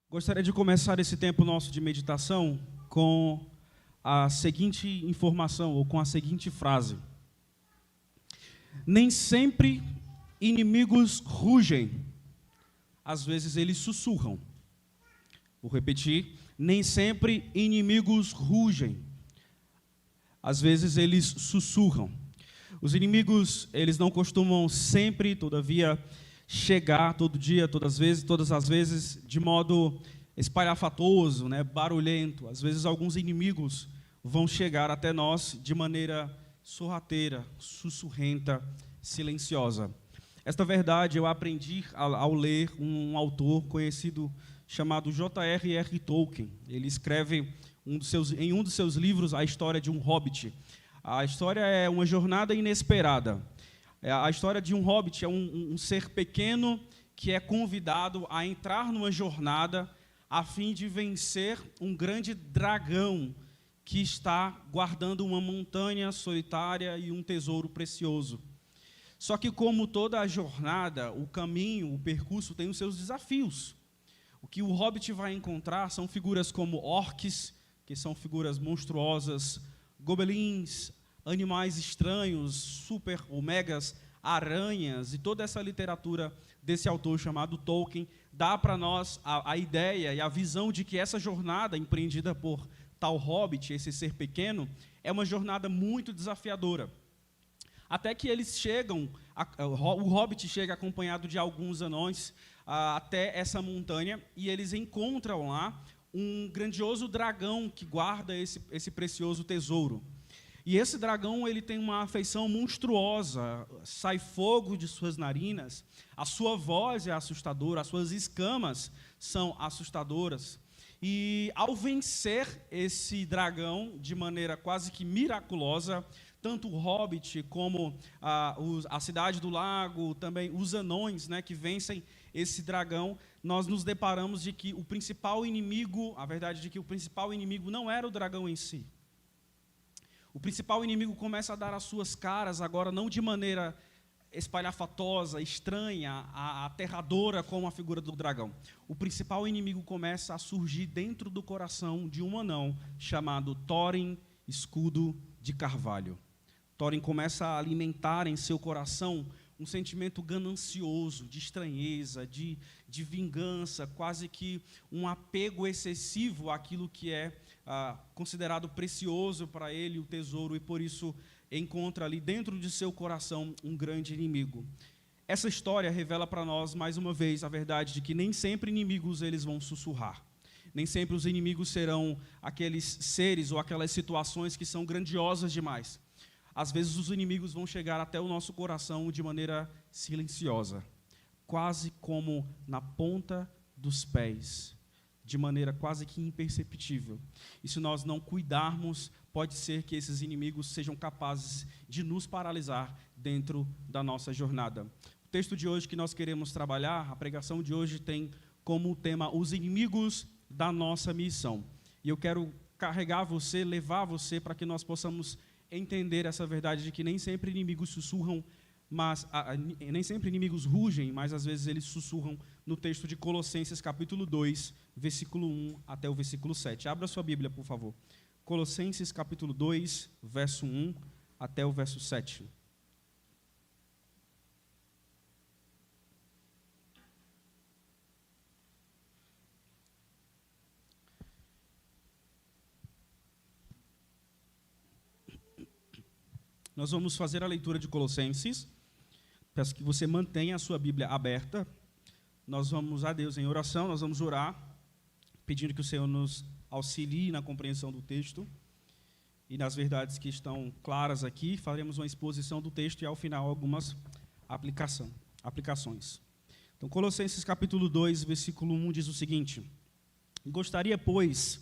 Gostaria de começar esse tempo nosso de meditação com a seguinte informação, ou com a seguinte frase. Nem sempre inimigos rugem, às vezes eles sussurram. Vou repetir, nem sempre inimigos rugem, às vezes eles sussurram. Os inimigos, eles não costumam sempre, todavia, chegar todo dia, todas as vezes, de modo espalhafatoso, barulhento. Às vezes alguns inimigos vão chegar até nós de maneira sorrateira, sussurrenta, silenciosa. Esta verdade eu aprendi ao ler um autor conhecido chamado J.R.R. Tolkien. Ele escreve em um dos seus livros a história de um hobbit. A história é uma jornada inesperada. A história de um hobbit é um ser pequeno que é convidado a entrar numa jornada a fim de vencer um grande dragão que está guardando uma montanha solitária e um tesouro precioso. Só que, como toda a jornada, o caminho, o percurso tem os seus desafios. O que o hobbit vai encontrar são figuras como orcs, que são figuras monstruosas, goblins, animais estranhos, super omegas, aranhas, e toda essa literatura desse autor chamado Tolkien dá para nós a ideia e a visão de que essa jornada empreendida por tal hobbit, esse ser pequeno, é uma jornada muito desafiadora. Até que eles chegam, o hobbit chega acompanhado de alguns anões até essa montanha, e eles encontram lá um grandioso dragão que guarda esse precioso tesouro. E esse dragão, ele tem uma afeição monstruosa, sai fogo de suas narinas, a sua voz é assustadora, as suas escamas são assustadoras. E ao vencer esse dragão de maneira quase que miraculosa, tanto o hobbit como a cidade do lago, também os anões, que vencem esse dragão, nós nos deparamos de que o principal inimigo, a verdade de que o principal inimigo não era o dragão em si. O principal inimigo começa a dar as suas caras, agora não de maneira espalhafatosa, estranha, aterradora como a figura do dragão. O principal inimigo começa a surgir dentro do coração de um anão chamado Thorin, Escudo de Carvalho. Thorin começa a alimentar em seu coração um sentimento ganancioso, de estranheza, de vingança, quase que um apego excessivo àquilo que é considerado precioso para ele, o tesouro, e por isso encontra ali dentro de seu coração um grande inimigo. Essa história revela para nós, mais uma vez, a verdade de que nem sempre inimigos eles vão sussurrar. Nem sempre os inimigos serão aqueles seres ou aquelas situações que são grandiosas demais. Às vezes os inimigos vão chegar até o nosso coração de maneira silenciosa, quase como na ponta dos pés, de maneira quase que imperceptível. E se nós não cuidarmos, pode ser que esses inimigos sejam capazes de nos paralisar dentro da nossa jornada. O texto de hoje que nós queremos trabalhar, a pregação de hoje tem como tema os inimigos da nossa missão. E eu quero carregar você, levar você para que nós possamos entender essa verdade de que nem sempre inimigos sussurram, nem sempre inimigos rugem, mas às vezes eles sussurram, no texto de Colossenses capítulo 2, versículo 1 até o versículo 7. Abra sua Bíblia, por favor. Colossenses capítulo 2, verso 1 até o verso 7. Nós vamos fazer a leitura de Colossenses. Peço que você mantenha a sua Bíblia aberta. Nós vamos a Deus em oração, nós vamos orar, pedindo que o Senhor nos auxilie na compreensão do texto e nas verdades que estão claras aqui. Faremos uma exposição do texto e, ao final, algumas aplicações. Então, Colossenses capítulo 2, versículo 1 diz o seguinte: Gostaria, pois,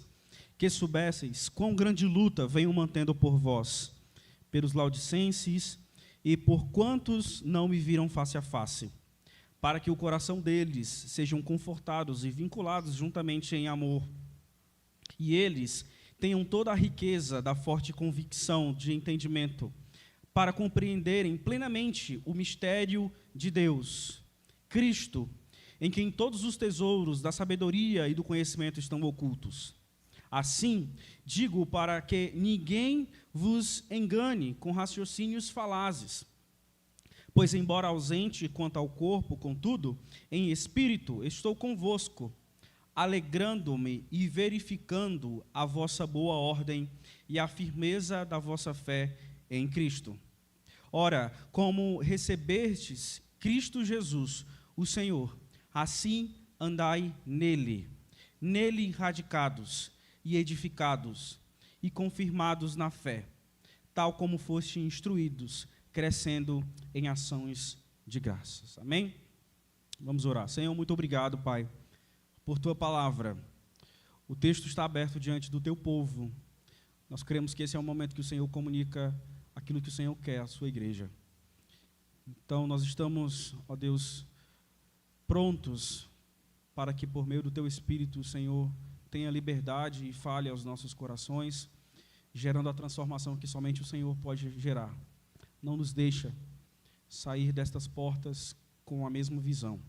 que soubesseis quão grande luta venho mantendo por vós, pelos laodicenses e por quantos não me viram face a face, para que o coração deles sejam confortados e vinculados juntamente em amor, e eles tenham toda a riqueza da forte convicção de entendimento, para compreenderem plenamente o mistério de Deus, Cristo, em quem todos os tesouros da sabedoria e do conhecimento estão ocultos. Assim, digo para que ninguém vos engane com raciocínios falazes. Pois, embora ausente quanto ao corpo, contudo, em espírito estou convosco, alegrando-me e verificando a vossa boa ordem e a firmeza da vossa fé em Cristo. Ora, como recebestes Cristo Jesus, o Senhor, assim andai nele, radicados e edificados e confirmados na fé, tal como foste instruídos, crescendo em ações de graças. Amém? Vamos orar. Senhor, muito obrigado, Pai, por Tua palavra. O texto está aberto diante do Teu povo. Nós cremos que esse é o momento que o Senhor comunica aquilo que o Senhor quer à sua igreja. Então, nós estamos, ó Deus, prontos para que, por meio do Teu Espírito, o Senhor tenha liberdade e fale aos nossos corações, gerando a transformação que somente o Senhor pode gerar. Não nos deixa sair destas portas com a mesma visão.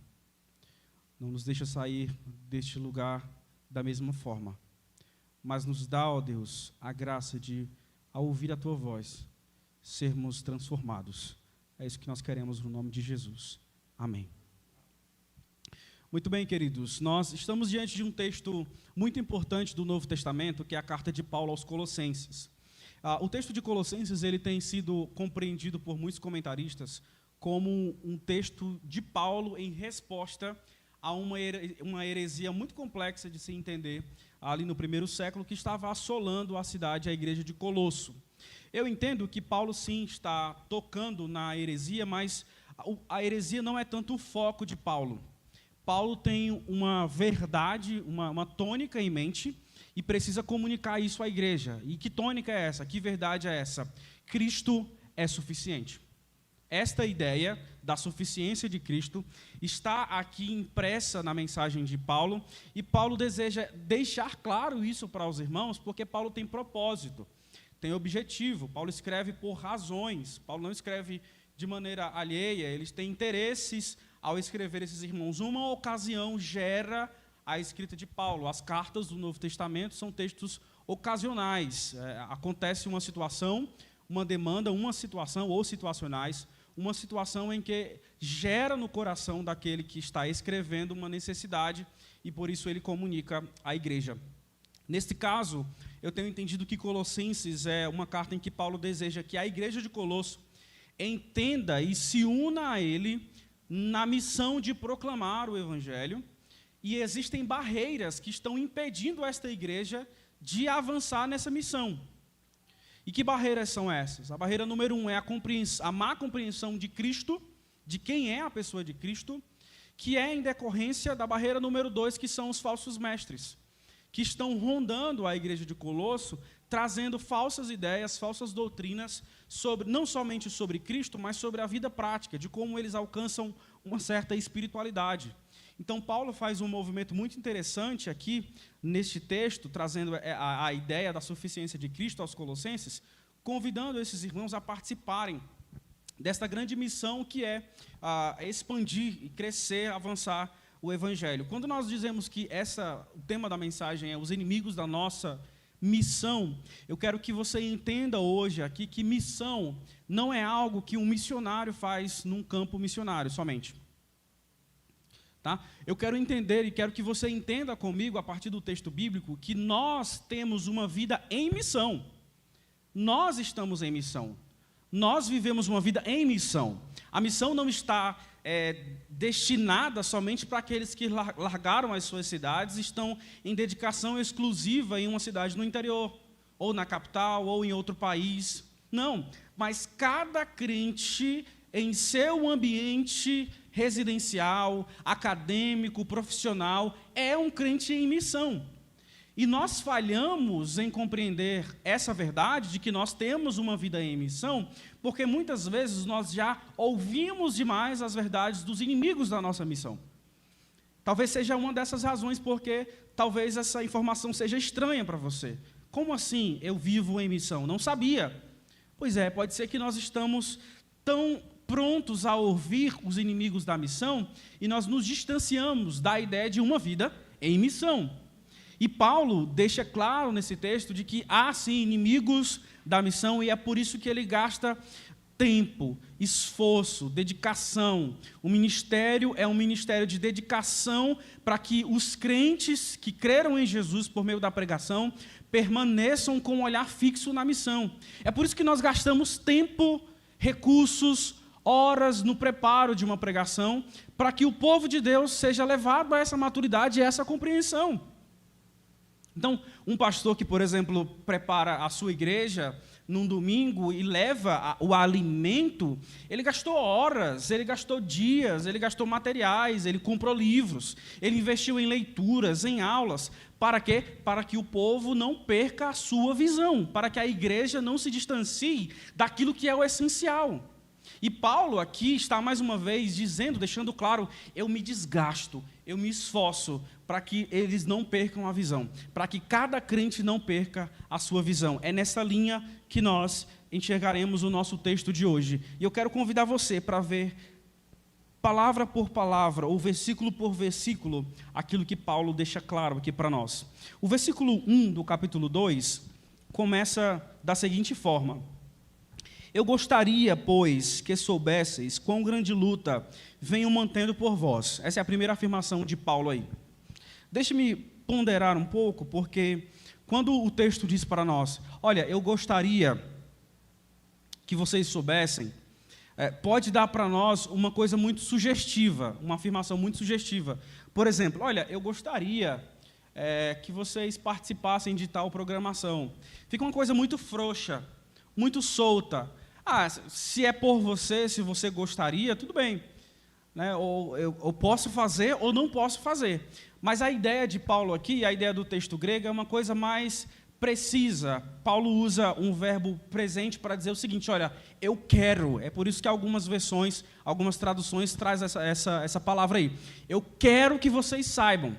Não nos deixa sair deste lugar da mesma forma. Mas nos dá, ó Deus, a graça de, ao ouvir a Tua voz, sermos transformados. É isso que nós queremos no nome de Jesus. Amém. Muito bem, queridos, nós estamos diante de um texto muito importante do Novo Testamento, que é a carta de Paulo aos Colossenses. O texto de Colossenses ele tem sido compreendido por muitos comentaristas como um texto de Paulo em resposta a uma heresia muito complexa de se entender ali no primeiro século, que estava assolando a cidade, a igreja de Colosso. Eu entendo que Paulo sim está tocando na heresia, mas a heresia não é tanto o foco de Paulo. Paulo tem uma verdade, uma tônica em mente e precisa comunicar isso à igreja. E que tônica é essa? Que verdade é essa? Cristo é suficiente. Esta ideia da suficiência de Cristo está aqui impressa na mensagem de Paulo, e Paulo deseja deixar claro isso para os irmãos, porque Paulo tem propósito, tem objetivo. Paulo escreve por razões, Paulo não escreve de maneira alheia, eles têm interesses ao escrever esses irmãos. Uma ocasião gera a escrita de Paulo. As cartas do Novo Testamento são textos ocasionais. Acontece uma situação, uma demanda, uma situação ou situacionais, uma situação em que gera no coração daquele que está escrevendo uma necessidade e por isso ele comunica à igreja. Neste caso, eu tenho entendido que Colossenses é uma carta em que Paulo deseja que a igreja de Colosso entenda e se una a ele na missão de proclamar o evangelho, e existem barreiras que estão impedindo esta igreja de avançar nessa missão. E que barreiras são essas? A barreira número 1 é a má compreensão de Cristo, de quem é a pessoa de Cristo, que é em decorrência da barreira número 2, que são os falsos mestres, que estão rondando a igreja de Colosso, trazendo falsas ideias, falsas doutrinas, não somente sobre Cristo, mas sobre a vida prática, de como eles alcançam uma certa espiritualidade. Então, Paulo faz um movimento muito interessante aqui, neste texto, trazendo a ideia da suficiência de Cristo aos Colossenses, convidando esses irmãos a participarem desta grande missão que é expandir e crescer, avançar o Evangelho. Quando nós dizemos que o tema da mensagem é os inimigos da nossa missão, eu quero que você entenda hoje aqui que missão não é algo que um missionário faz num campo missionário somente. Tá? Eu quero entender e quero que você entenda comigo, a partir do texto bíblico, que nós temos uma vida em missão. Nós estamos em missão. Nós vivemos uma vida em missão. A missão não está destinada somente para aqueles que largaram as suas cidades e estão em dedicação exclusiva em uma cidade no interior, ou na capital, ou em outro país. Não, mas cada crente em seu ambiente residencial, acadêmico, profissional, é um crente em missão. E nós falhamos em compreender essa verdade de que nós temos uma vida em missão, porque muitas vezes nós já ouvimos demais as verdades dos inimigos da nossa missão. Talvez seja uma dessas razões porque talvez essa informação seja estranha para você. Como assim eu vivo em missão? Não sabia. Pois é, pode ser que nós estamos tão prontos a ouvir os inimigos da missão e nós nos distanciamos da ideia de uma vida em missão. E Paulo deixa claro nesse texto de que há sim inimigos da missão e é por isso que ele gasta tempo, esforço, dedicação. O ministério é um ministério de dedicação para que os crentes que creram em Jesus por meio da pregação permaneçam com um olhar fixo na missão. É por isso que nós gastamos tempo, recursos, horas no preparo de uma pregação, para que o povo de Deus seja levado a essa maturidade e a essa compreensão. Então, um pastor que, por exemplo, prepara a sua igreja num domingo e leva o alimento, ele gastou horas, ele gastou dias, ele gastou materiais, ele comprou livros, ele investiu em leituras, em aulas. Para quê? Para que o povo não perca a sua visão, para que a igreja não se distancie daquilo que é o essencial. E Paulo aqui está mais uma vez dizendo, deixando claro, eu me desgasto, eu me esforço para que eles não percam a visão, para que cada crente não perca a sua visão. É nessa linha que nós enxergaremos o nosso texto de hoje. E eu quero convidar você para ver palavra por palavra, ou versículo por versículo, aquilo que Paulo deixa claro aqui para nós. O versículo 1 do capítulo 2 começa da seguinte forma: eu gostaria, pois, que soubesseis quão grande luta venho mantendo por vós. Essa é a primeira afirmação de Paulo aí. Deixe-me ponderar um pouco, porque quando o texto diz para nós, olha, eu gostaria que vocês soubessem, pode dar para nós uma coisa muito sugestiva, uma afirmação muito sugestiva. Por exemplo, olha, eu gostaria que vocês participassem de tal programação. Fica uma coisa muito frouxa, muito solta. Se é por você, se você gostaria, tudo bem. Né? Ou eu posso fazer ou não posso fazer. Mas a ideia de Paulo aqui, a ideia do texto grego, é uma coisa mais precisa. Paulo usa um verbo presente para dizer o seguinte, olha, eu quero. É por isso que algumas versões, algumas traduções trazem essa palavra aí. Eu quero que vocês saibam.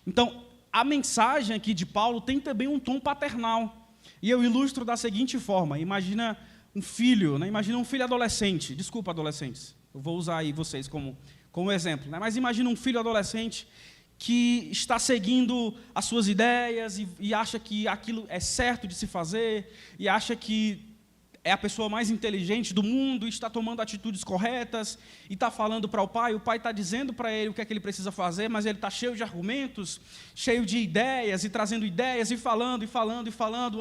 Então, a mensagem aqui de Paulo tem também um tom paternal. E eu ilustro da seguinte forma, imagina um filho, né? Imagina um filho adolescente, desculpa adolescentes, eu vou usar aí vocês como exemplo, né? Mas imagina um filho adolescente que está seguindo as suas ideias e acha que aquilo é certo de se fazer, e acha que é a pessoa mais inteligente do mundo, e está tomando atitudes corretas, e está falando para o pai está dizendo para ele o que é que ele precisa fazer, mas ele está cheio de argumentos, cheio de ideias, e trazendo ideias, e falando,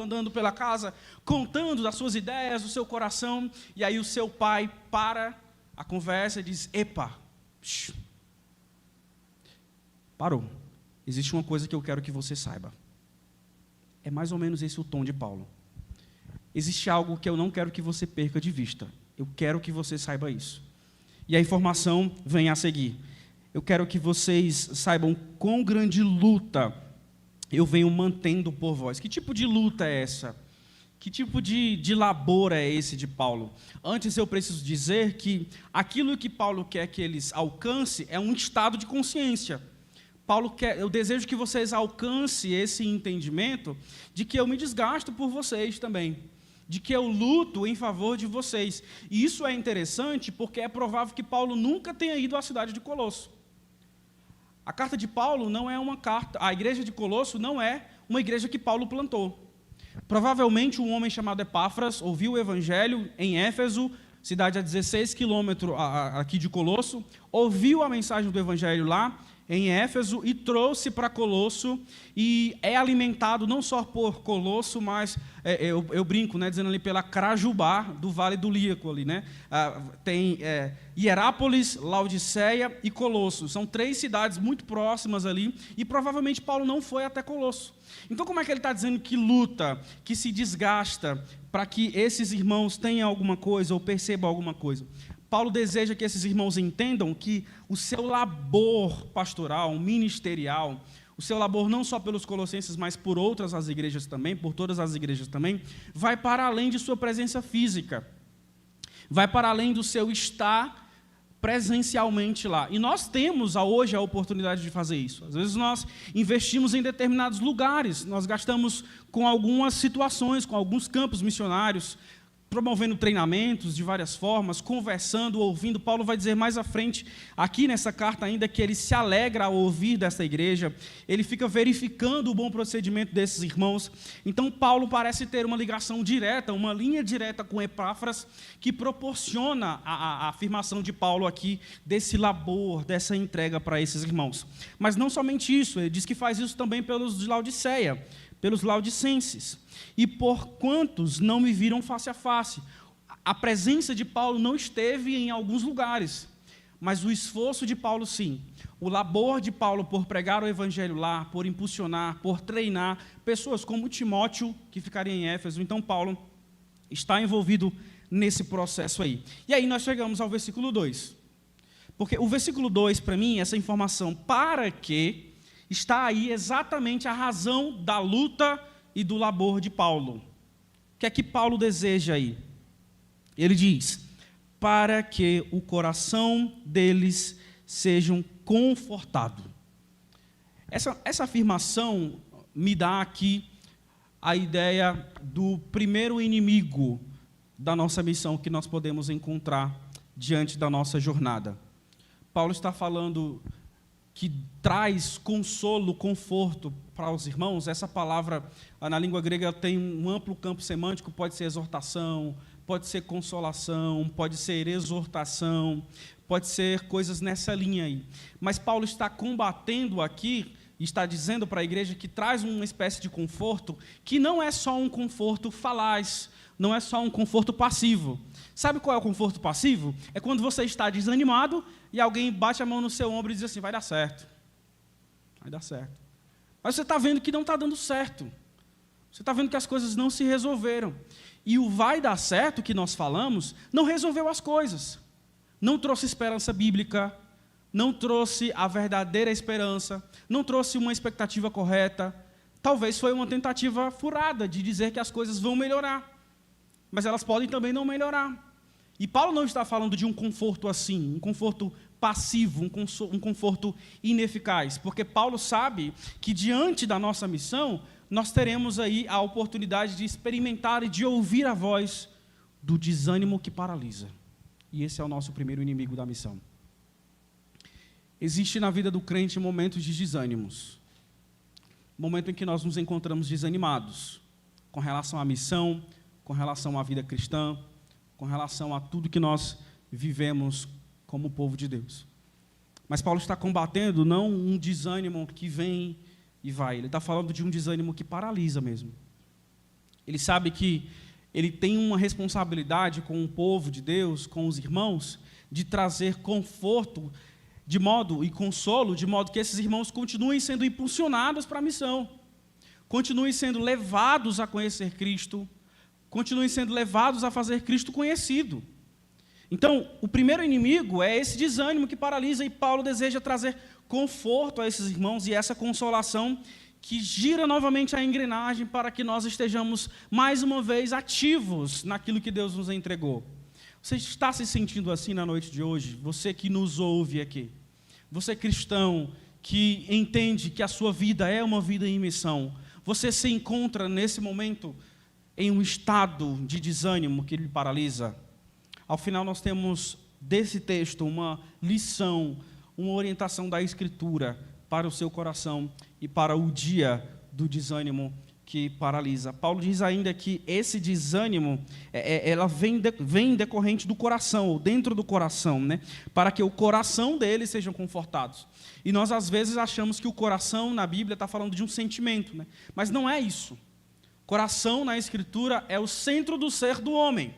andando pela casa, contando das suas ideias, do seu coração, e aí o seu pai para a conversa e diz, epa, parou, existe uma coisa que eu quero que você saiba. É mais ou menos esse o tom de Paulo. Existe algo que eu não quero que você perca de vista. Eu quero que você saiba isso. E a informação vem a seguir. Eu quero que vocês saibam quão grande luta eu venho mantendo por vós. Que tipo de luta é essa? Que tipo de labor é esse de Paulo? Antes eu preciso dizer que aquilo que Paulo quer que eles alcancem é um estado de consciência. Eu desejo que vocês alcancem esse entendimento de que eu me desgasto por vocês também. De que eu luto em favor de vocês. E isso é interessante porque é provável que Paulo nunca tenha ido à cidade de Colosso. A carta de Paulo não é uma carta, a igreja de Colosso não é uma igreja que Paulo plantou. Provavelmente um homem chamado Epáfras ouviu o evangelho em Éfeso, cidade a 16 quilômetros aqui de Colosso, ouviu a mensagem do evangelho lá em Éfeso e trouxe para Colosso, e é alimentado não só por Colosso, mas eu brinco, né, dizendo ali pela Crajubá do Vale do Líaco ali, né? Tem Hierápolis, Laodiceia e Colosso. São 3 cidades muito próximas ali, e provavelmente Paulo não foi até Colosso. Então como é que ele está dizendo que luta, que se desgasta para que esses irmãos tenham alguma coisa ou percebam alguma coisa? Paulo deseja que esses irmãos entendam que o seu labor pastoral, ministerial, o seu labor não só pelos colossenses, mas por outras as igrejas também, por todas as igrejas também, vai para além de sua presença física, vai para além do seu estar presencialmente lá. E nós temos hoje a oportunidade de fazer isso. Às vezes nós investimos em determinados lugares, nós gastamos com algumas situações, com alguns campos missionários, promovendo treinamentos de várias formas, conversando, ouvindo. Paulo vai dizer mais à frente, aqui nessa carta ainda, que ele se alegra ao ouvir dessa igreja, ele fica verificando o bom procedimento desses irmãos. Então, Paulo parece ter uma ligação direta, uma linha direta com Epáfras, que proporciona a afirmação de Paulo aqui, desse labor, dessa entrega para esses irmãos. Mas não somente isso, ele diz que faz isso também pelos de Laodiceia, pelos laudicenses, e por quantos não me viram face a face. A presença de Paulo não esteve em alguns lugares, mas o esforço de Paulo sim, o labor de Paulo por pregar o evangelho lá, por impulsionar, por treinar pessoas como Timóteo, que ficaria em Éfeso. Então Paulo está envolvido nesse processo aí. E aí nós chegamos ao versículo 2, porque o versículo 2, para mim, essa informação, para que está aí exatamente a razão da luta e do labor de Paulo. O que é que Paulo deseja aí? Ele diz, para que o coração deles sejam confortado. Essa afirmação me dá aqui a ideia do primeiro inimigo da nossa missão que nós podemos encontrar diante da nossa jornada. Paulo está falando que traz consolo, conforto para os irmãos. Essa palavra, na língua grega, tem um amplo campo semântico, pode ser exortação, pode ser consolação, pode ser exortação, pode ser coisas nessa linha aí. Mas Paulo está combatendo aqui, está dizendo para a igreja que traz uma espécie de conforto, que não é só um conforto falaz, não é só um conforto passivo. Sabe qual é o conforto passivo? É quando você está desanimado e alguém bate a mão no seu ombro e diz assim, vai dar certo. Vai dar certo. Mas você está vendo que não está dando certo. Você está vendo que as coisas não se resolveram. E o vai dar certo que nós falamos não resolveu as coisas. Não trouxe esperança bíblica, não trouxe a verdadeira esperança, não trouxe uma expectativa correta. Talvez foi uma tentativa furada de dizer que as coisas vão melhorar. Mas elas podem também não melhorar. E Paulo não está falando de um conforto assim, um conforto passivo, um conforto ineficaz, porque Paulo sabe que diante da nossa missão, nós teremos aí a oportunidade de experimentar e de ouvir a voz do desânimo que paralisa. E esse é o nosso primeiro inimigo da missão. Existe na vida do crente momentos de desânimos, momento em que nós nos encontramos desanimados com relação à missão, com relação à vida cristã, com relação a tudo que nós vivemos como povo de Deus. Mas Paulo está combatendo não um desânimo que vem e vai, ele está falando de um desânimo que paralisa mesmo. Ele sabe que ele tem uma responsabilidade com o povo de Deus, com os irmãos, de trazer conforto e consolo, de modo que esses irmãos continuem sendo impulsionados para a missão, continuem sendo levados a conhecer Cristo, continuem sendo levados a fazer Cristo conhecido. Então, o primeiro inimigo é esse desânimo que paralisa, e Paulo deseja trazer conforto a esses irmãos e essa consolação que gira novamente a engrenagem para que nós estejamos mais uma vez ativos naquilo que Deus nos entregou. Você está se sentindo assim na noite de hoje? Você que nos ouve aqui, você cristão que entende que a sua vida é uma vida em missão, você se encontra nesse momento em um estado de desânimo que lhe paralisa? Ao final nós temos desse texto uma lição, uma orientação da Escritura para o seu coração e para o dia do desânimo que paralisa. Paulo diz ainda que esse desânimo, ela vem decorrente do coração, ou dentro do coração, né? Para que o coração deles sejam confortados. E nós às vezes achamos que o coração na Bíblia está falando de um sentimento, né? Mas não é isso. Coração na Escritura é o centro do ser do homem.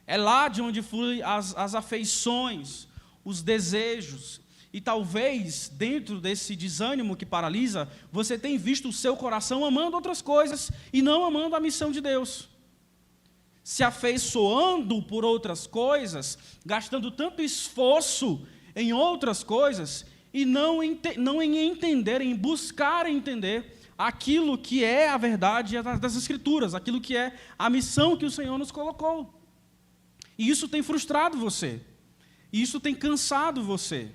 É lá de onde fluem as afeições, os desejos. E talvez, dentro desse desânimo que paralisa, você tenha visto o seu coração amando outras coisas e não amando a missão de Deus. Se afeiçoando por outras coisas, gastando tanto esforço em outras coisas, e não em entender, em buscar entender aquilo que é a verdade das Escrituras, aquilo que é a missão que o Senhor nos colocou. E isso tem frustrado você. E isso tem cansado você.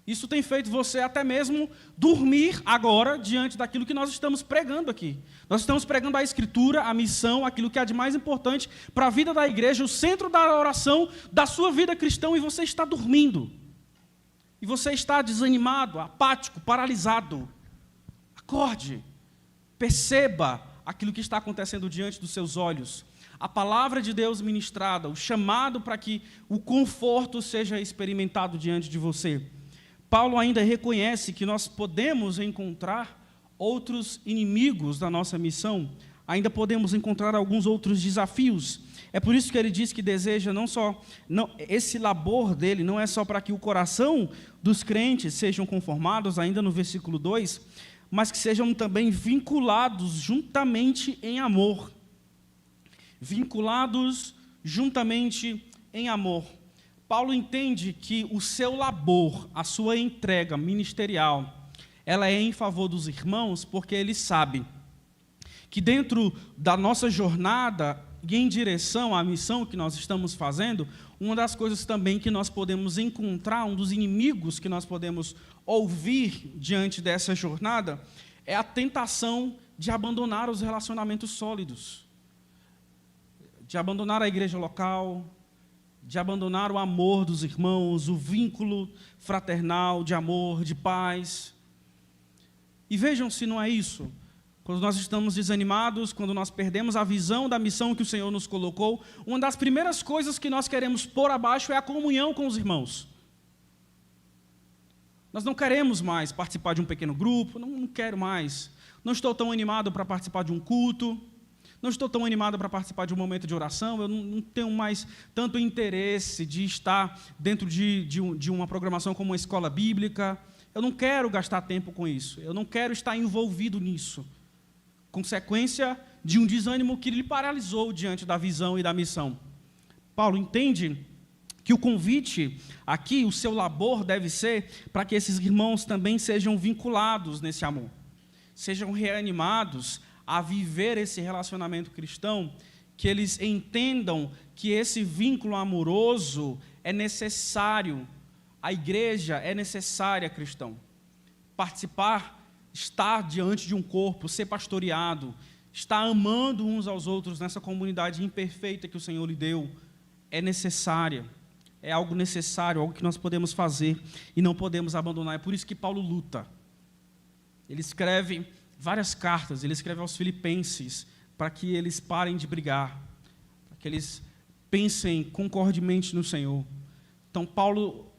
Isso tem feito você até mesmo dormir agora diante daquilo que nós estamos pregando aqui. Nós estamos pregando a Escritura, a missão, aquilo que é de mais importante para a vida da igreja, o centro da oração da sua vida cristã, e você está dormindo. E você está desanimado, apático, paralisado. Acorde, perceba aquilo que está acontecendo diante dos seus olhos. A palavra de Deus ministrada, o chamado para que o conforto seja experimentado diante de você. Paulo ainda reconhece que nós podemos encontrar outros inimigos da nossa missão, ainda podemos encontrar alguns outros desafios. É por isso que ele diz que deseja esse labor dele não é só para que o coração dos crentes sejam conformados, ainda no versículo 2, mas que sejam também vinculados juntamente em amor. Vinculados juntamente em amor. Paulo entende que o seu labor, a sua entrega ministerial, ela é em favor dos irmãos, porque ele sabe que dentro da nossa jornada e em direção à missão que nós estamos fazendo, uma das coisas também que nós podemos encontrar, um dos inimigos que nós podemos ouvir diante dessa jornada, é a tentação de abandonar os relacionamentos sólidos, de abandonar a igreja local, de abandonar o amor dos irmãos, o vínculo fraternal de amor, de paz. E vejam se não é isso. Quando nós estamos desanimados, quando nós perdemos a visão da missão que o Senhor nos colocou, uma das primeiras coisas que nós queremos pôr abaixo é a comunhão com os irmãos. Nós não queremos mais participar de um pequeno grupo, não quero mais. Não estou tão animado para participar de um culto. Não estou tão animado para participar de um momento de oração, eu não tenho mais tanto interesse de estar dentro de uma programação como uma escola bíblica. Eu não quero gastar tempo com isso, eu não quero estar envolvido nisso. Consequência de um desânimo que lhe paralisou diante da visão e da missão. Paulo entende que o convite aqui, o seu labor deve ser para que esses irmãos também sejam vinculados nesse amor, sejam reanimados a viver esse relacionamento cristão, que eles entendam que esse vínculo amoroso é necessário, a igreja é necessária, cristão. Participar, estar diante de um corpo, ser pastoreado, estar amando uns aos outros nessa comunidade imperfeita que o Senhor lhe deu, é necessária, é algo necessário, algo que nós podemos fazer e não podemos abandonar. É por isso que Paulo luta. Ele escreve várias cartas, ele escreve aos Filipenses para que eles parem de brigar, para que eles pensem concordemente no Senhor. Então, Paulo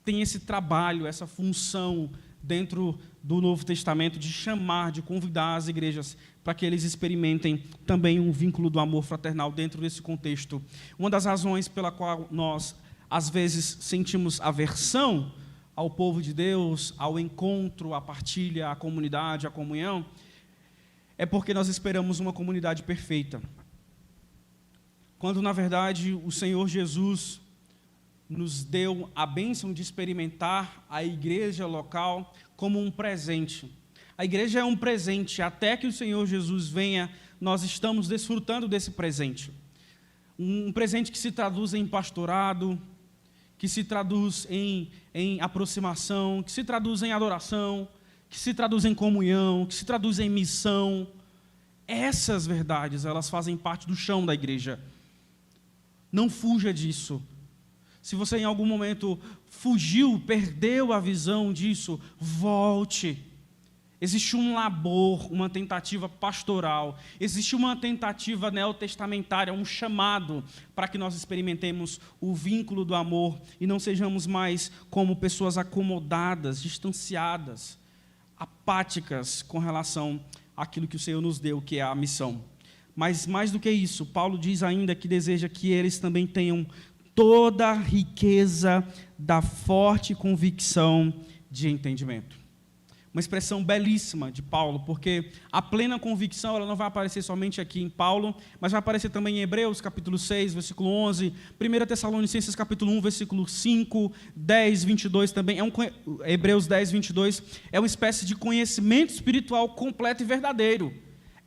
tem esse trabalho, essa função dentro do Novo Testamento de chamar, de convidar as igrejas para que eles experimentem também um vínculo do amor fraternal dentro desse contexto. Uma das razões pela qual nós, às vezes, sentimos aversão ao povo de Deus, ao encontro, à partilha, à comunidade, à comunhão, é porque nós esperamos uma comunidade perfeita. Quando, na verdade, o Senhor Jesus nos deu a bênção de experimentar a igreja local como um presente. A igreja é um presente, até que o Senhor Jesus venha, nós estamos desfrutando desse presente. Um presente que se traduz em pastorado, que se traduz em aproximação, que se traduz em adoração, que se traduz em comunhão, que se traduz em missão. Essas verdades, elas fazem parte do chão da igreja. Não fuja disso. Se você em algum momento fugiu, perdeu a visão disso, volte. Existe um labor, uma tentativa pastoral, existe uma tentativa neotestamentária, um chamado para que nós experimentemos o vínculo do amor e não sejamos mais como pessoas acomodadas, distanciadas, apáticas com relação àquilo que o Senhor nos deu, que é a missão. Mas mais do que isso, Paulo diz ainda que deseja que eles também tenham toda a riqueza da forte convicção de entendimento. Uma expressão belíssima de Paulo, porque a plena convicção ela não vai aparecer somente aqui em Paulo, mas vai aparecer também em Hebreus, capítulo 6, versículo 11, 1 Tessalonicenses, capítulo 1, versículo 5, 10, 22 também, Hebreus 10, 22, é uma espécie de conhecimento espiritual completo e verdadeiro.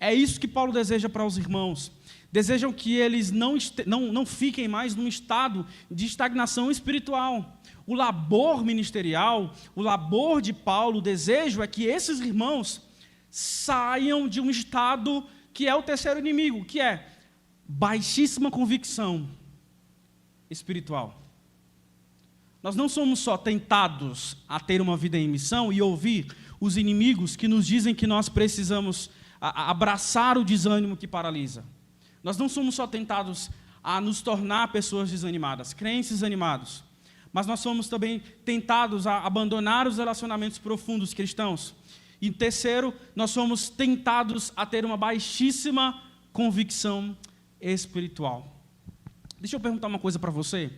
É isso que Paulo deseja para os irmãos. Desejam que eles não fiquem mais num estado de estagnação espiritual, O labor ministerial, o labor de Paulo, o desejo é que esses irmãos saiam de um estado que é o terceiro inimigo, que é baixíssima convicção espiritual. Nós não somos só tentados a ter uma vida em missão e ouvir os inimigos que nos dizem que nós precisamos abraçar o desânimo que paralisa. Nós não somos só tentados a nos tornar pessoas desanimadas, crentes desanimados, mas nós somos também tentados a abandonar os relacionamentos profundos cristãos. E terceiro, nós somos tentados a ter uma baixíssima convicção espiritual. Deixa eu perguntar uma coisa para você,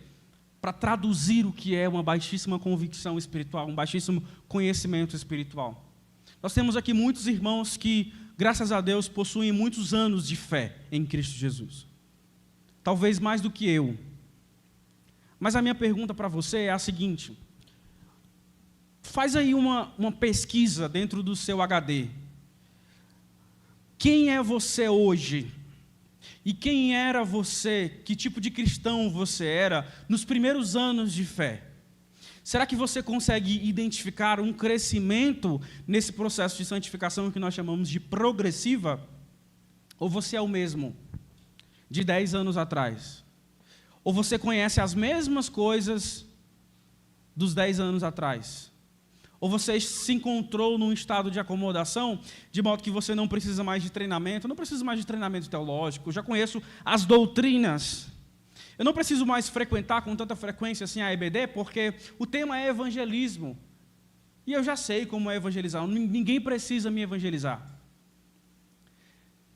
para traduzir o que é uma baixíssima convicção espiritual, um baixíssimo conhecimento espiritual. Nós temos aqui muitos irmãos que, graças a Deus, possuem muitos anos de fé em Cristo Jesus. Talvez mais do que eu. Mas a minha pergunta para você é a seguinte: faz aí uma pesquisa dentro do seu HD. Quem é você hoje? E quem era você? Que tipo de cristão você era nos primeiros anos de fé? Será que você consegue identificar um crescimento nesse processo de santificação que nós chamamos de progressiva? Ou você é o mesmo de 10 anos atrás? Ou você conhece as mesmas coisas dos 10 anos atrás? Ou você se encontrou num estado de acomodação, de modo que você não precisa mais de treinamento? Eu não preciso mais de treinamento teológico, eu já conheço as doutrinas. Eu não preciso mais frequentar com tanta frequência assim a EBD, porque o tema é evangelismo. E eu já sei como é evangelizar, ninguém precisa me evangelizar.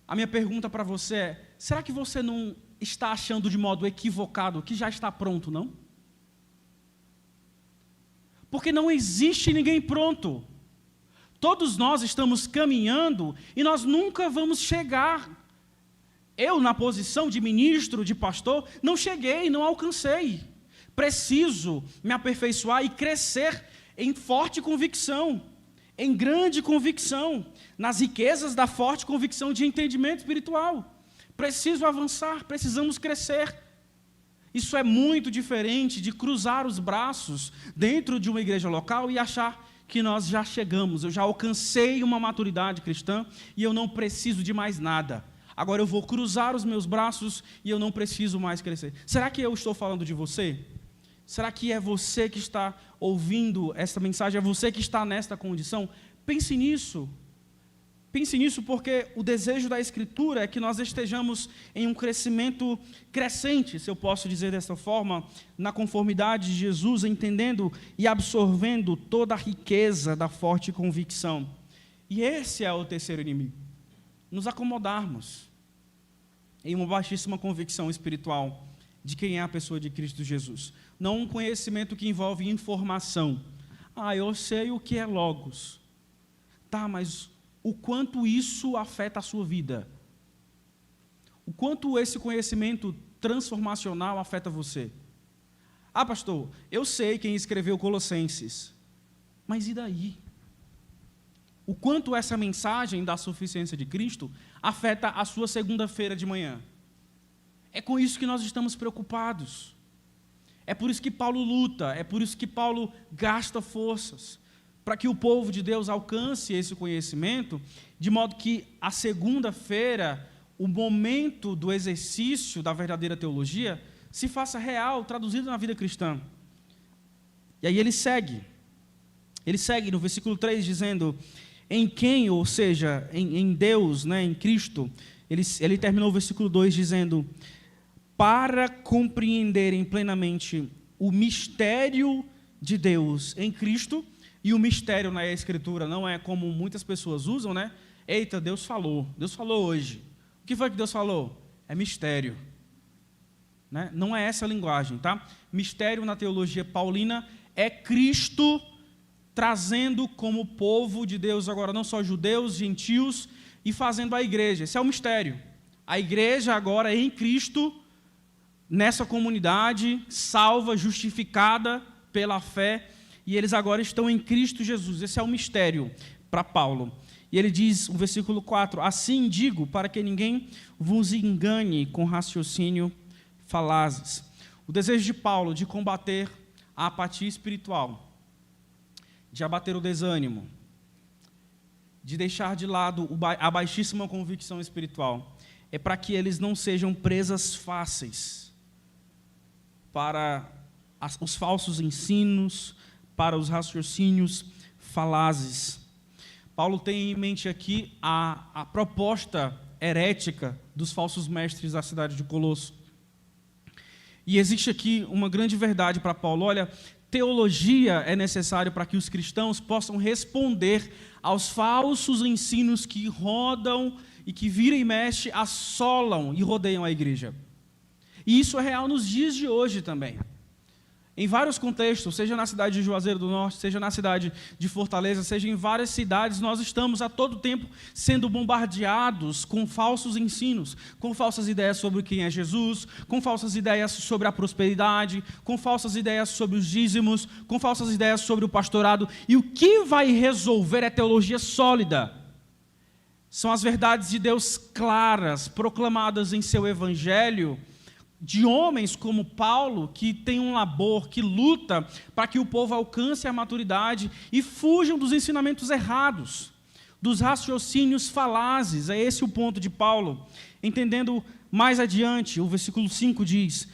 A minha pergunta para você é: será que você não está achando de modo equivocado que já está pronto, não? Porque não existe ninguém pronto. Todos nós estamos caminhando e nós nunca vamos chegar. Eu, na posição de ministro, de pastor, não cheguei, não alcancei. Preciso me aperfeiçoar e crescer em forte convicção, em grande convicção, nas riquezas da forte convicção de entendimento espiritual. Preciso avançar, precisamos crescer. Isso é muito diferente de cruzar os braços dentro de uma igreja local e achar que nós já chegamos, eu já alcancei uma maturidade cristã e eu não preciso de mais nada. Agora eu vou cruzar os meus braços e eu não preciso mais crescer. Será que eu estou falando de você? Será que é você que está ouvindo esta mensagem? É você que está nesta condição? Pense nisso. Pense nisso, porque o desejo da Escritura é que nós estejamos em um crescimento crescente, se eu posso dizer dessa forma, na conformidade de Jesus, entendendo e absorvendo toda a riqueza da forte convicção. E esse é o terceiro inimigo: nos acomodarmos em uma baixíssima convicção espiritual de quem é a pessoa de Cristo Jesus. Não um conhecimento que envolve informação. Eu sei o que é logos. Tá, mas o quanto isso afeta a sua vida? O quanto esse conhecimento transformacional afeta você? Pastor, eu sei quem escreveu Colossenses, mas e daí? O quanto essa mensagem da suficiência de Cristo afeta a sua segunda-feira de manhã? É com isso que nós estamos preocupados. É por isso que Paulo luta, é por isso que Paulo gasta forças, para que o povo de Deus alcance esse conhecimento, de modo que a segunda-feira, o momento do exercício da verdadeira teologia, se faça real, traduzido na vida cristã. E aí ele segue no versículo 3, dizendo: em quem, ou seja, em Deus, né, em Cristo. Ele terminou o versículo 2 dizendo: para compreenderem plenamente o mistério de Deus em Cristo. E o mistério na Escritura não é como muitas pessoas usam, né? Eita, Deus falou hoje. O que foi que Deus falou? É mistério, né? Não é essa a linguagem, tá? Mistério na teologia paulina é Cristo trazendo como povo de Deus agora não só judeus, gentios, e fazendo a igreja. Esse é o mistério. A igreja agora em Cristo, nessa comunidade, salva, justificada pela fé, e eles agora estão em Cristo Jesus. Esse é o mistério para Paulo. E ele diz, no versículo 4, assim digo, para que ninguém vos engane com raciocínio falazes. O desejo de Paulo de combater a apatia espiritual, de abater o desânimo, de deixar de lado a baixíssima convicção espiritual, é para que eles não sejam presas fáceis para os falsos ensinos, para os raciocínios falazes. Paulo tem em mente aqui a proposta herética dos falsos mestres da cidade de Colosso. E existe aqui uma grande verdade para Paulo. Olha, teologia é necessário para que os cristãos possam responder aos falsos ensinos que rodam e que vira e mexe, assolam e rodeiam a igreja. E isso é real nos dias de hoje também. Em vários contextos, seja na cidade de Juazeiro do Norte, seja na cidade de Fortaleza, seja em várias cidades, nós estamos a todo tempo sendo bombardeados com falsos ensinos, com falsas ideias sobre quem é Jesus, com falsas ideias sobre a prosperidade, com falsas ideias sobre os dízimos, com falsas ideias sobre o pastorado. E o que vai resolver é teologia sólida. São as verdades de Deus claras, proclamadas em seu evangelho, de homens como Paulo, que tem um labor, que luta para que o povo alcance a maturidade e fujam dos ensinamentos errados, dos raciocínios falazes. É esse o ponto de Paulo. Entendendo mais adiante, o versículo 5 diz,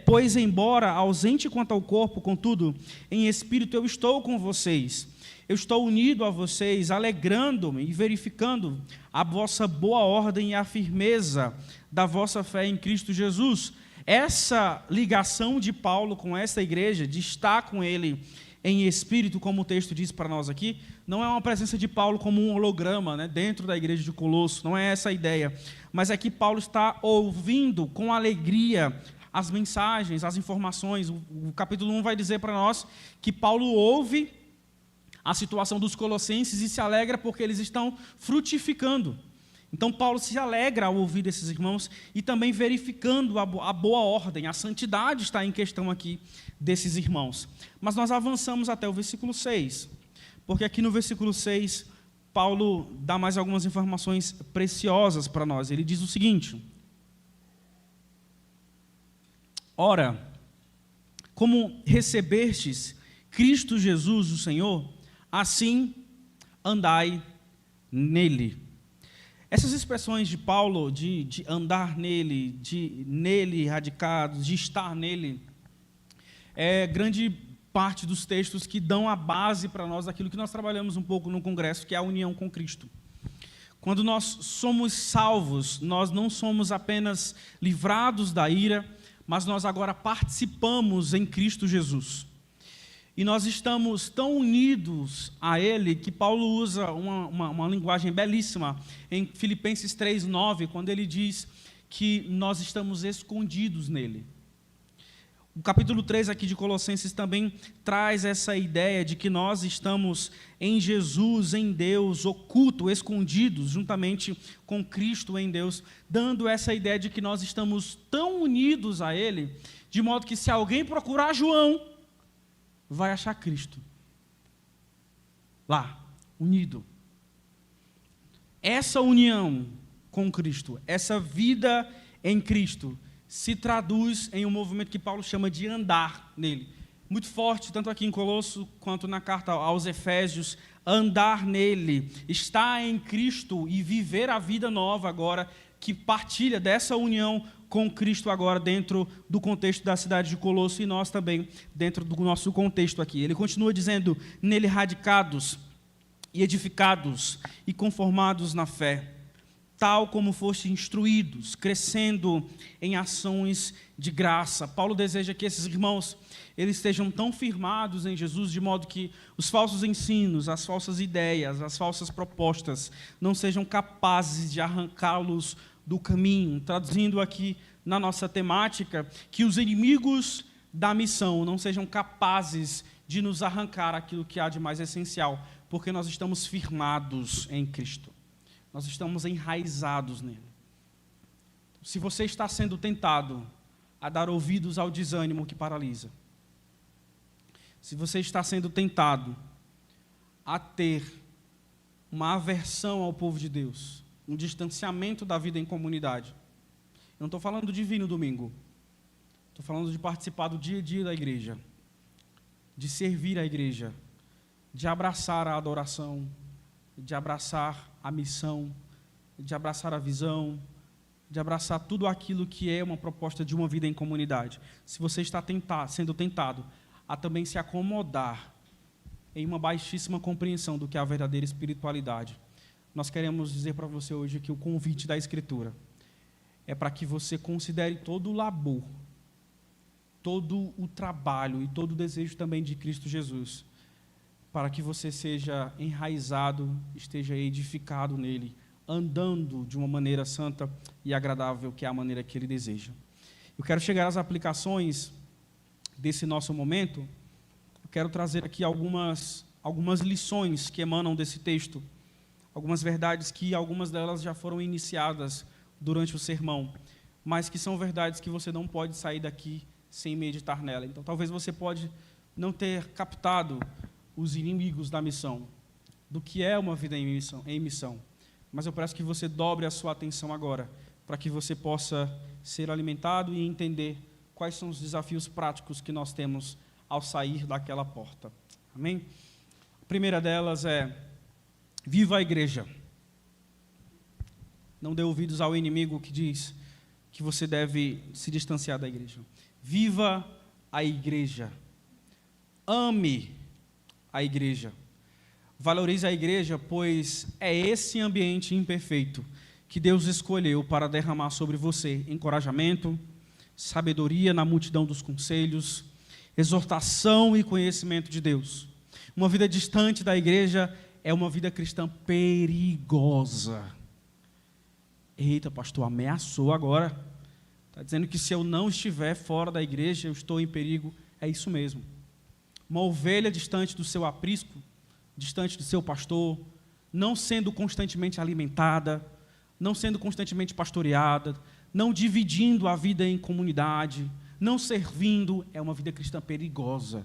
pois embora ausente quanto ao corpo, contudo, em espírito eu estou com vocês. Eu estou unido a vocês, alegrando-me e verificando a vossa boa ordem e a firmeza da vossa fé em Cristo Jesus. Essa ligação de Paulo com essa igreja, de estar com ele em espírito, como o texto diz para nós aqui, não é uma presença de Paulo como um holograma, né, dentro da igreja de Colosso, não é essa a ideia, mas é que Paulo está ouvindo com alegria as mensagens, as informações. O capítulo 1 vai dizer para nós que Paulo ouve a situação dos colossenses e se alegra porque eles estão frutificando. Então Paulo se alegra ao ouvir esses irmãos e também verificando a boa ordem, a santidade está em questão aqui desses irmãos. Mas nós avançamos até o versículo 6, porque aqui no versículo 6, Paulo dá mais algumas informações preciosas para nós. Ele diz o seguinte: ora, como recebestes Cristo Jesus, o Senhor, assim andai nele. Essas expressões de Paulo, de andar nele, de nele radicados, de estar nele, é grande parte dos textos que dão a base para nós daquilo que nós trabalhamos um pouco no Congresso, que é a união com Cristo. Quando nós somos salvos, nós não somos apenas livrados da ira, mas nós agora participamos em Cristo Jesus. E nós estamos tão unidos a Ele que Paulo usa uma linguagem belíssima em Filipenses 3:9, quando ele diz que nós estamos escondidos nele. O capítulo 3 aqui de Colossenses também traz essa ideia de que nós estamos em Jesus, em Deus, oculto, escondidos, juntamente com Cristo em Deus, dando essa ideia de que nós estamos tão unidos a Ele, de modo que se alguém procurar João, vai achar Cristo lá, unido. Essa união com Cristo, essa vida em Cristo, se traduz em um movimento que Paulo chama de andar nele. Muito forte, tanto aqui em Colosso, quanto na carta aos Efésios, andar nele, estar em Cristo e viver a vida nova agora, que partilha dessa união com Cristo agora dentro do contexto da cidade de Colosso e nós também dentro do nosso contexto aqui. Ele continua dizendo, nele radicados e edificados e conformados na fé, tal como foste instruídos, crescendo em ações de graça. Paulo deseja que esses irmãos eles estejam tão firmados em Jesus, de modo que os falsos ensinos, as falsas ideias, as falsas propostas não sejam capazes de arrancá-los do caminho. Traduzindo aqui na nossa temática, que os inimigos da missão não sejam capazes de nos arrancar aquilo que há de mais essencial, porque nós estamos firmados em Cristo. Nós estamos enraizados nele. Se você está sendo tentado a dar ouvidos ao desânimo que paralisa, se você está sendo tentado a ter uma aversão ao povo de Deus, um distanciamento da vida em comunidade, eu não estou falando de vir no domingo, estou falando de participar do dia a dia da igreja, de servir a igreja, de abraçar a adoração, de abraçar a missão, de abraçar a visão, de abraçar tudo aquilo que é uma proposta de uma vida em comunidade. Se você está sendo tentado a também se acomodar em uma baixíssima compreensão do que é a verdadeira espiritualidade, nós queremos dizer para você hoje que o convite da Escritura é para que você considere todo o labor, todo o trabalho e todo o desejo também de Cristo Jesus, para que você seja enraizado, esteja edificado nele, andando de uma maneira santa e agradável, que é a maneira que ele deseja. Eu quero chegar às aplicações desse nosso momento. Eu quero trazer aqui algumas lições que emanam desse texto, algumas verdades que algumas delas já foram iniciadas durante o sermão, mas que são verdades que você não pode sair daqui sem meditar nela. Então, talvez você pode não ter captado os inimigos da missão, do que é uma vida em missão. Mas eu peço que você dobre a sua atenção agora, para que você possa ser alimentado e entender quais são os desafios práticos que nós temos ao sair daquela porta. Amém? A primeira delas é: viva a igreja. Não dê ouvidos ao inimigo que diz que você deve se distanciar da igreja. Viva a igreja. Ame a igreja. Valorize a igreja, pois é esse ambiente imperfeito que Deus escolheu para derramar sobre você encorajamento, sabedoria na multidão dos conselhos, exortação e conhecimento de Deus. Uma vida distante da igreja é uma vida cristã perigosa. Eita, pastor, ameaçou agora. Está dizendo que se eu não estiver fora da igreja, eu estou em perigo. É isso mesmo. Uma ovelha distante do seu aprisco, distante do seu pastor, não sendo constantemente alimentada, não sendo constantemente pastoreada, não dividindo a vida em comunidade, não servindo, é uma vida cristã perigosa.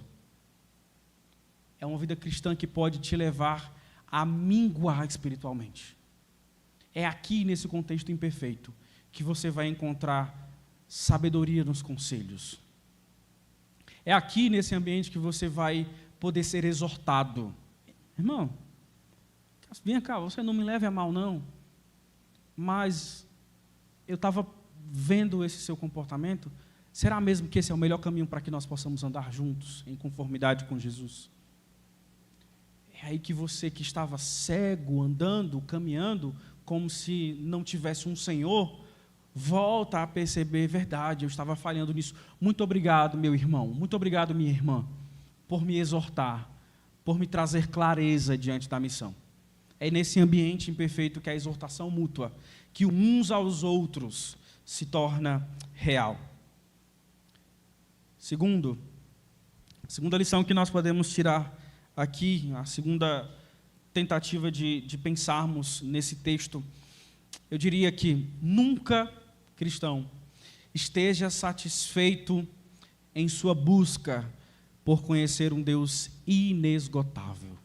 É uma vida cristã que pode te levar a minguar espiritualmente. É aqui, nesse contexto imperfeito, que você vai encontrar sabedoria nos conselhos. É aqui, nesse ambiente, que você vai poder ser exortado. Irmão, vem cá, você não me leve a mal, não, mas eu estava vendo esse seu comportamento. Será mesmo que esse é o melhor caminho para que nós possamos andar juntos, em conformidade com Jesus? É aí que você que estava cego, andando, caminhando, como se não tivesse um Senhor, volta a perceber, verdade, eu estava falhando nisso. Muito obrigado, meu irmão, muito obrigado, minha irmã, por me exortar, por me trazer clareza diante da missão. É nesse ambiente imperfeito que a exortação mútua, que uns aos outros se torna real. Segunda lição que nós podemos tirar aqui, a segunda tentativa de pensarmos nesse texto, eu diria que nunca, cristão, esteja satisfeito em sua busca por conhecer um Deus inesgotável.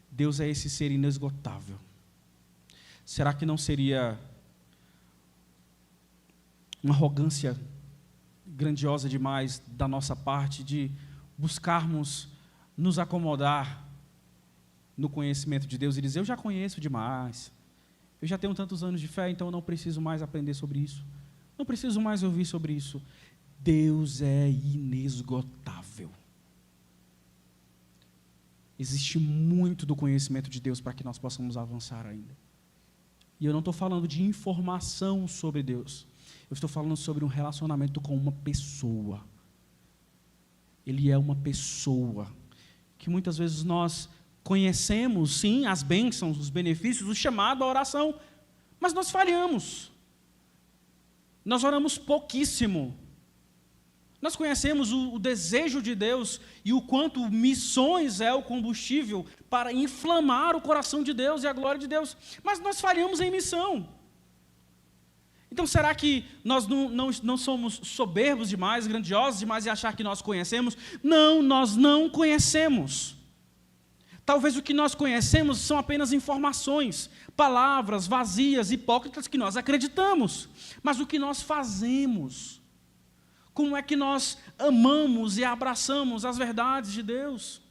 Deus é esse ser inesgotável. Será que não seria uma arrogância grandiosa demais da nossa parte de buscarmos nos acomodar no conhecimento de Deus e dizer: eu já conheço demais, eu já tenho tantos anos de fé, então eu não preciso mais aprender sobre isso, não preciso mais ouvir sobre isso. Deus é inesgotável. Existe muito do conhecimento de Deus para que nós possamos avançar ainda. E eu não estou falando de informação sobre Deus, eu estou falando sobre um relacionamento com uma pessoa. Ele é uma pessoa que muitas vezes nós conhecemos, sim, as bênçãos, os benefícios, o chamado à oração, mas nós falhamos. Nós oramos pouquíssimo. Nós conhecemos o desejo de Deus e o quanto missões é o combustível para inflamar o coração de Deus e a glória de Deus, mas nós falhamos em missão. Então, será que nós não somos soberbos demais, grandiosos demais e achar que nós conhecemos? Não, nós não conhecemos. Talvez o que nós conhecemos são apenas informações, palavras vazias, hipócritas que nós acreditamos. Mas o que nós fazemos Como é que nós amamos e abraçamos as verdades de Deus?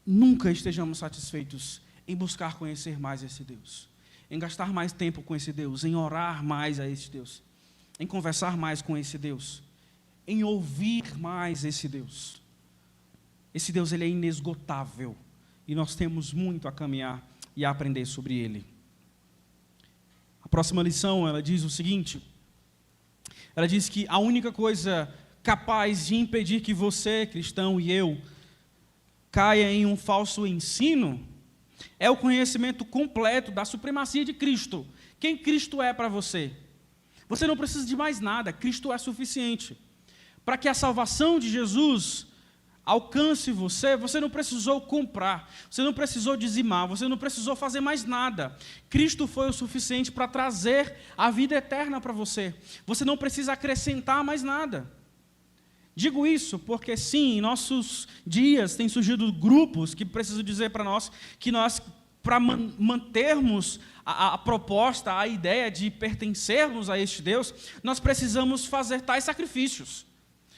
Nunca estejamos satisfeitos em buscar conhecer mais esse Deus, em gastar mais tempo com esse Deus, em orar mais a esse Deus, em conversar mais com esse Deus, em ouvir mais esse Deus. Esse Deus, ele é inesgotável e nós temos muito a caminhar e a aprender sobre ele. A próxima lição, ela diz o seguinte: ela diz que a única coisa capaz de impedir que você, cristão, e eu, caia em um falso ensino é o conhecimento completo da supremacia de Cristo. Quem Cristo é para você? Você não precisa de mais nada, Cristo é suficiente. Para que a salvação de Jesus alcance você, você não precisou comprar, você não precisou dizimar, você não precisou fazer mais nada. Cristo foi o suficiente para trazer a vida eterna para você. Você não precisa acrescentar mais nada. Digo isso porque, sim, em nossos dias tem surgido grupos que precisam dizer para nós que nós, para mantermos a proposta, a ideia de pertencermos a este Deus, nós precisamos fazer tais sacrifícios.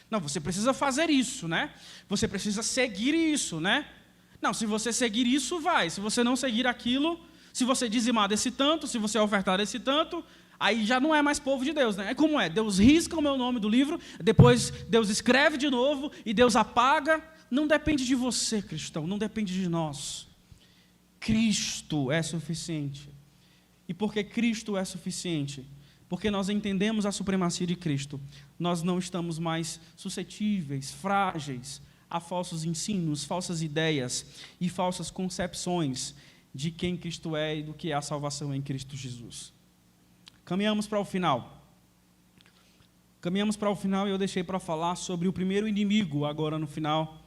Não, você precisa fazer isso, né? Você precisa seguir isso, né? Não, se você seguir isso, vai. Se você não seguir aquilo, se você dizimar desse tanto, se você ofertar desse tanto, aí já não é mais povo de Deus, né? É como é, Deus risca o meu nome do livro, depois Deus escreve de novo e Deus apaga. Não depende de você, cristão, não depende de nós. Cristo é suficiente. E porque Cristo é suficiente, porque nós entendemos a supremacia de Cristo, nós não estamos mais suscetíveis, frágeis a falsos ensinos, falsas ideias e falsas concepções de quem Cristo é e do que é a salvação em Cristo Jesus. Caminhamos para o final. Caminhamos para o final e eu deixei para falar sobre o primeiro inimigo agora no final,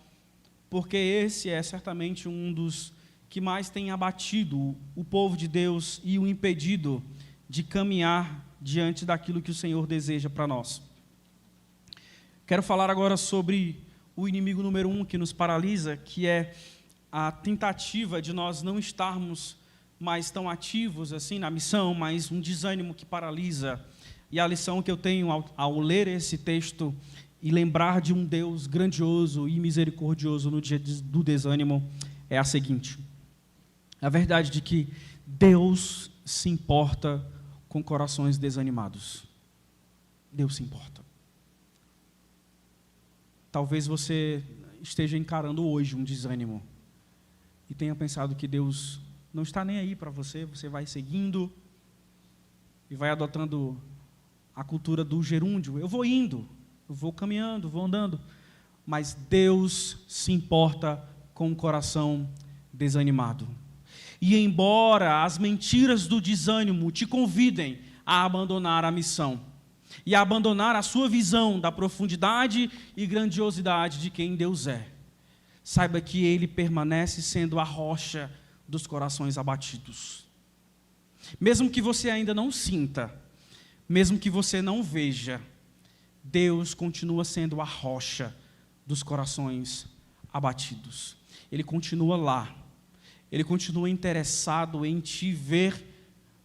porque esse é certamente um dos que mais tem abatido o povo de Deus e o impedido de caminhar diante daquilo que o Senhor deseja para nós. Quero falar agora sobre o inimigo número 1 que nos paralisa, que é a tentativa de nós não estarmos mais tão ativos assim na missão, mas um desânimo que paralisa. E a lição que eu tenho ao ler esse texto e lembrar de um Deus grandioso e misericordioso no dia do desânimo é a seguinte: a verdade de que Deus se importa com corações desanimados. Deus se importa. Talvez você esteja encarando hoje um desânimo e tenha pensado que Deus não está nem aí para você, você vai seguindo e vai adotando a cultura do gerúndio. Eu vou indo, eu vou caminhando, vou andando, mas Deus se importa com o coração desanimado. E embora as mentiras do desânimo te convidem a abandonar a missão e a abandonar a sua visão da profundidade e grandiosidade de quem Deus é, saiba que Ele permanece sendo a rocha dos corações abatidos. Mesmo que você ainda não sinta, mesmo que você não veja, Deus continua sendo a rocha dos corações abatidos. Ele continua lá. Ele continua interessado em te ver,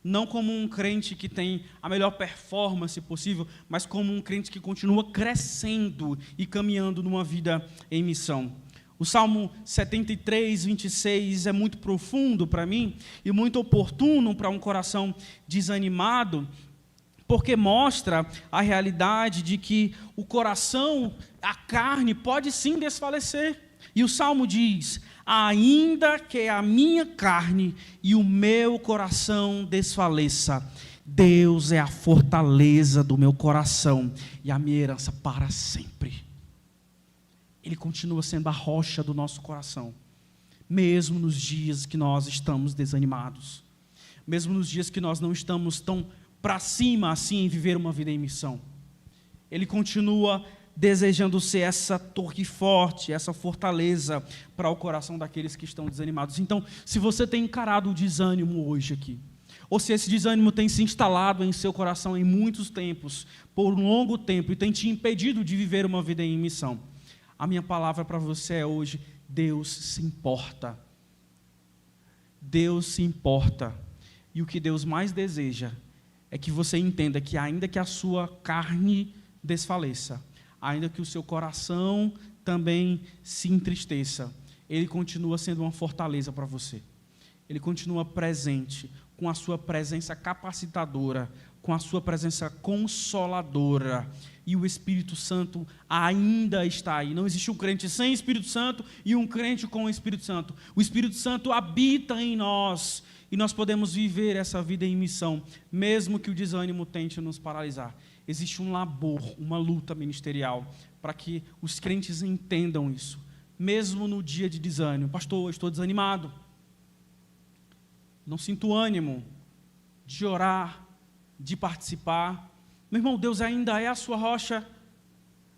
não como um crente que tem a melhor performance possível, mas como um crente que continua crescendo e caminhando numa vida em missão. O Salmo 73, 26 é muito profundo para mim e muito oportuno para um coração desanimado, porque mostra a realidade de que o coração, a carne, pode sim desfalecer. E o Salmo diz: ainda que a minha carne e o meu coração desfaleça, Deus é a fortaleza do meu coração e a minha herança para sempre. Ele continua sendo a rocha do nosso coração, mesmo nos dias que nós estamos desanimados, mesmo nos dias que nós não estamos tão para cima assim em viver uma vida em missão. Ele continua desejando ser essa torre forte, essa fortaleza para o coração daqueles que estão desanimados. Então, se você tem encarado o desânimo hoje aqui, ou se esse desânimo tem se instalado em seu coração em muitos tempos, por um longo tempo, e tem te impedido de viver uma vida em missão, a minha palavra para você é hoje: Deus se importa. Deus se importa. E o que Deus mais deseja é que você entenda que ainda que a sua carne desfaleça, ainda que o seu coração também se entristeça, Ele continua sendo uma fortaleza para você. Ele continua presente, com a sua presença capacitadora, com a sua presença consoladora. E o Espírito Santo ainda está aí. Não existe um crente sem Espírito Santo e um crente com o Espírito Santo. O Espírito Santo habita em nós e nós podemos viver essa vida em missão, mesmo que o desânimo tente nos paralisar. Existe um labor, uma luta ministerial para que os crentes entendam isso. Mesmo no dia de desânimo. Pastor, eu estou desanimado. Não sinto ânimo de orar, de participar. Meu irmão, Deus ainda é a sua rocha.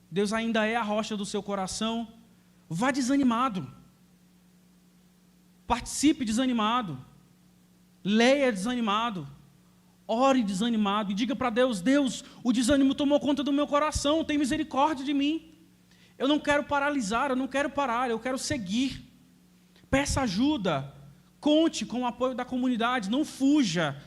Deus ainda é a rocha do seu coração. Vá desanimado. Participe desanimado. Leia desanimado. Ore desanimado. E diga para Deus: Deus, o desânimo tomou conta do meu coração. Tem misericórdia de mim. Eu não quero paralisar, eu não quero parar, eu quero seguir. Peça ajuda. Conte com o apoio da comunidade. Não fuja.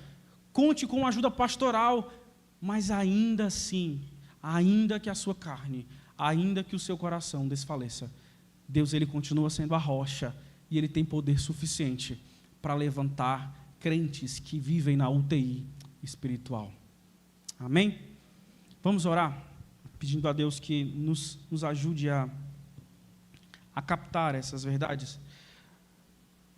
Conte com a ajuda pastoral. Mas ainda assim, ainda que a sua carne, ainda que o seu coração desfaleça, Deus, Ele continua sendo a rocha e Ele tem poder suficiente para levantar crentes que vivem na UTI espiritual. Amém? Vamos orar, pedindo a Deus que nos ajude a captar essas verdades.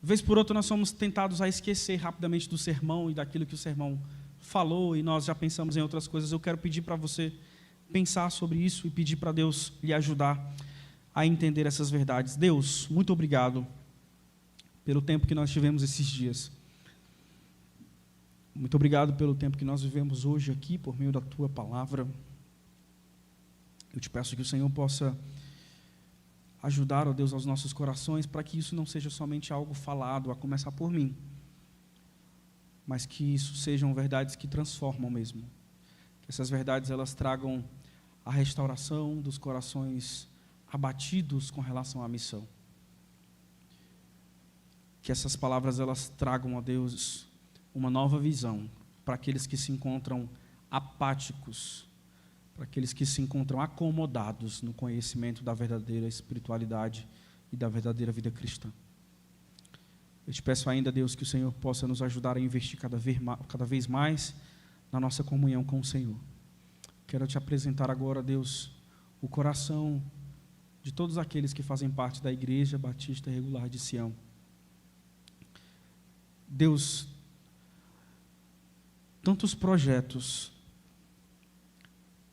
Vez por outra nós somos tentados a esquecer rapidamente do sermão e daquilo que o sermão falou, e nós já pensamos em outras coisas. Eu quero pedir para você pensar sobre isso e pedir para Deus lhe ajudar a entender essas verdades. Deus, muito obrigado pelo tempo que nós tivemos esses dias. Muito obrigado pelo tempo que nós vivemos hoje aqui, por meio da Tua Palavra. Eu te peço que o Senhor possa ajudar, ó Deus, aos nossos corações, para que isso não seja somente algo falado, a começar por mim, mas que isso sejam verdades que transformam mesmo. Que essas verdades, elas tragam a restauração dos corações abatidos com relação à missão. Que essas palavras, elas tragam, ó Deus, uma nova visão para aqueles que se encontram apáticos, para aqueles que se encontram acomodados no conhecimento da verdadeira espiritualidade e da verdadeira vida cristã. Eu te peço ainda, Deus, que o Senhor possa nos ajudar a investir cada vez mais na nossa comunhão com o Senhor. Quero te apresentar agora, Deus, o coração de todos aqueles que fazem parte da Igreja Batista Regular de Sião. Deus, tantos projetos,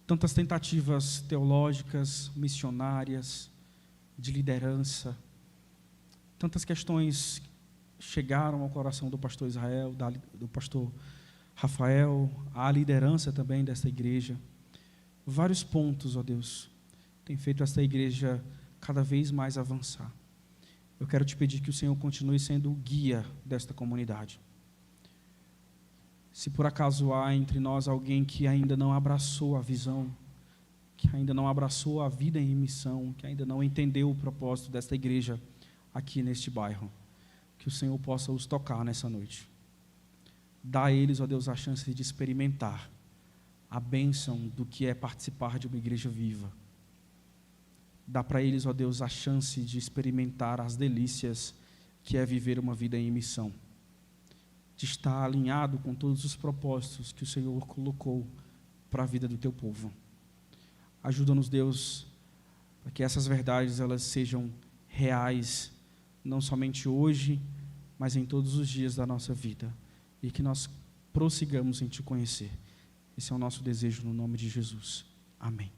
tantas tentativas teológicas, missionárias, de liderança, tantas questões chegaram ao coração do pastor Israel, do pastor Rafael, à liderança também desta igreja. Vários pontos, ó Deus, têm feito esta igreja cada vez mais avançar. Eu quero te pedir que o Senhor continue sendo o guia desta comunidade. Se por acaso há entre nós alguém que ainda não abraçou a visão, que ainda não abraçou a vida em missão, que ainda não entendeu o propósito desta igreja aqui neste bairro, que o Senhor possa os tocar nessa noite. Dá a eles, ó Deus, a chance de experimentar a bênção do que é participar de uma igreja viva. Dá para eles, ó Deus, a chance de experimentar as delícias que é viver uma vida em missão, de estar alinhado com todos os propósitos que o Senhor colocou para a vida do teu povo. Ajuda-nos, Deus, para que essas verdades elas sejam reais, não somente hoje, mas em todos os dias da nossa vida, e que nós prossigamos em te conhecer. Esse é o nosso desejo no nome de Jesus. Amém.